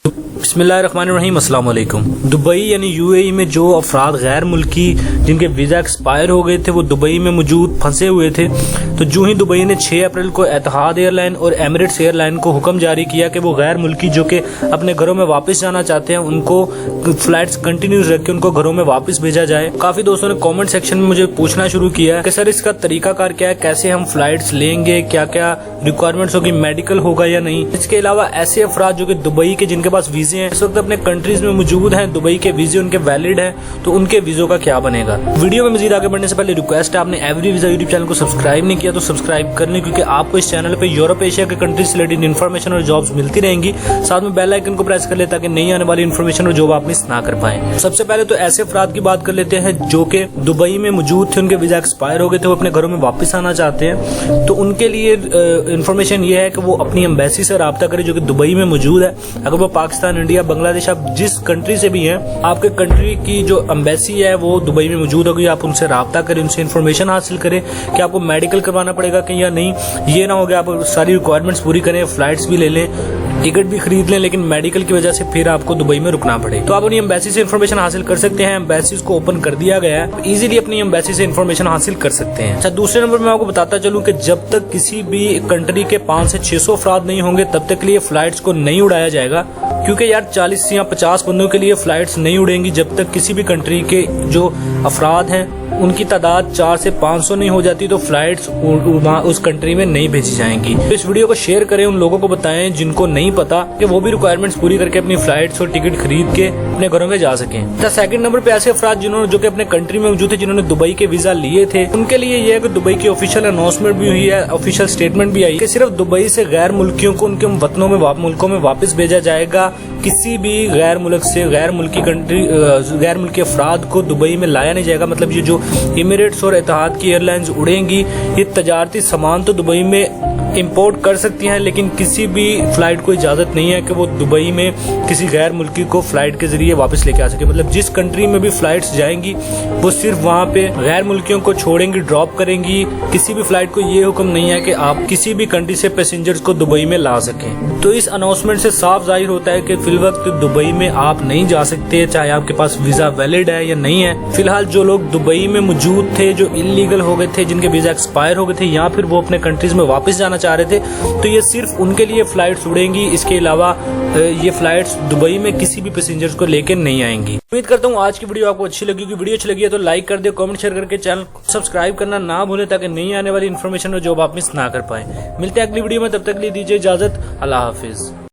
बिस्मिल्लाहिर्रहमानिर्रहीम, अस्सलाम वालेकुम। दुबई यानी यूएई में जो अफराद गैर मुल्की जिनके वीज़ा एक्सपायर हो गए थे वो दुबई में मौजूद फंसे हुए थे, तो जो ही दुबई ने 6 अप्रैल को एतिहाद एयरलाइन और एमिरेट्स एयरलाइन को हुक्म जारी किया कि वो गैर मुल्की जो कि अपने घरों में वापस जाना चाहते हैं उनको फ्लाइट्स कंटिन्यूस रख के उनको घरों में वापस भेजा जाए। काफ़ी दोस्तों ने कॉमेंट सेक्शन में मुझे पूछना शुरू किया कि सर इसका तरीकाकार क्या है, कैसे हम फ्लाइट्स लेंगे, क्या क्या रिक्वायरमेंट्स होगी, मेडिकल होगा या नहीं। इसके अलावा ऐसे अफराद जो कि दुबई के जिनके पास वीजे हैं, इस वक्त अपने कंट्रीज में मौजूद हैं, दुबई के वीजे उनके वैलिड हैं, तो उनके वीजों का क्या बनेगा। वीडियो में मजीद आगे बढ़ने से पहले रिक्वेस्ट है, आपने एवरी वीजा यूट्यूब चैनल को सब्सक्राइब नहीं किया तो सब्सक्राइब कर लें, क्योंकि आपको इस चैनल पे यूरोप एशिया के कंट्रीज से रिलेटेड इन्फॉर्मेशन और जॉब्स मिलती रहेंगी। साथ में बेल आइकन को प्रेस कर ले ताकि नई आने वाली इन्फॉर्मेशन और जॉब आप मिस ना कर पाए। सबसे पहले तो ऐसे अफराद की बात कर लेते हैं जो कि दुबई में मौजूद थे, उनके वीजा एक्सपायर हो गए थे, वो अपने घरों में वापस आना चाहते हैं। तो उनके लिए इन्फॉर्मेशन ये है कि वो अपनी एम्बेसी से रब्ता करें जो कि दुबई में मौजूद है। अगर वो पाकिस्तान, इंडिया, बांग्लादेश, आप जिस कंट्री से भी हैं, आपके कंट्री की जो एम्बेसी है वो दुबई में मौजूद होगी, आप उनसे रब्ता करें, उनसे इन्फॉर्मेशन हासिल करें कि आपको मेडिकल करवाना पड़ेगा कि या नहीं। ये ना हो गया आप सारी रिक्वायरमेंट्स पूरी करें, फ्लाइट्स भी ले लें, टिकट भी खरीद लें, लेकिन मेडिकल की वजह से फिर आपको दुबई में रुकना पड़े। तो आप अपनी एम्बेसी से इन्फॉर्मेशन हासिल कर सकते हैं। एम्बेसी को ओपन कर दिया गया है, इजीली अपनी एम्बेसी से इन्फॉर्मेशन हासिल कर सकते हैं। अच्छा, दूसरे नंबर में आपको बताता चलूं कि जब तक किसी भी कंट्री के 500 से 600 अफराद नहीं होंगे तब तक के लिए फ्लाइट्स को नहीं उड़ाया जाएगा, क्योंकि यार 40 या 50 बंदों के लिए फ्लाइट्स नहीं उड़ेंगी जब तक किसी भी कंट्री के जो अफराद हैं उनकी तादाद 400 से 500 नहीं हो जाती, तो फ्लाइट्स उस कंट्री में नहीं भेजी जाएंगी। तो इस वीडियो को शेयर करें, उन लोगों को बताएं जिनको नहीं पता कि वो भी रिक्वायरमेंट्स पूरी करके अपनी फ्लाइट्स और टिकट खरीद के अपने घरों में जा सकें। तो सेकंड नंबर पे ऐसे अफराद जिन्होंने जो कि अपने कंट्री में मौजूद थे, जिन्होंने दुबई के वीजा लिए थे, उनके लिए यह है कि दुबई की ऑफिशियल अनाउंसमेंट भी हुई है, ऑफिशियल स्टेटमेंट भी आई कि सिर्फ दुबई से गैर मुल्कियों को उनके वतनों में मुल्कों में वापस भेजा जाएगा। किसी भी गैर मुल्क से गैर मुल्की अफराद को दुबई में लाया नहीं जाएगा। मतलब ये जो एमिरेट्स और एतिहाद की एयरलाइंस उड़ेंगी, ये तजारती सामान तो दुबई में इंपोर्ट कर सकती हैं, लेकिन किसी भी फ्लाइट को इजाजत नहीं है कि वो दुबई में किसी गैर मुल्की को फ्लाइट के जरिए वापस लेके आ सके। मतलब जिस कंट्री में भी फ्लाइट्स जाएंगी वो सिर्फ वहाँ पे गैर मुल्कियों को छोड़ेंगी, ड्रॉप करेंगी। किसी भी फ्लाइट को ये हुक्म नहीं है कि आप किसी भी कंट्री से पैसेंजर्स को दुबई में ला सकें। तो इस अनाउंसमेंट से साफ जाहिर होता है कि फिलवक्त दुबई में आप नहीं जा सकते, चाहे आपके पास वीजा वैलिड है या नहीं है। फिलहाल जो लोग दुबई में मौजूद थे, जो इलीगल हो गए थे, जिनके वीजा एक्सपायर हो गए थे, या फिर वो अपने कंट्रीज में वापस जाना चाह रहे थे, तो ये सिर्फ उनके लिए फ्लाइट्स उड़ेंगी। इसके अलावा ये फ्लाइट्स दुबई में किसी भी पैसेंजर्स को लेकर नहीं आएंगी। उम्मीद करता हूँ आज की वीडियो आपको अच्छी लगी। वीडियो अच्छी लगी है तो लाइक कर दे, कमेंट शेयर करके चैनल सब्सक्राइब करना ना भूलें ताकि नई आने वाली इन्फॉर्मेशन और जॉब आप मिस ना कर पाए। मिलते हैं अगली वीडियो में, तब तक के लिए दीजिए इजाजत। अल्लाह हाफिज।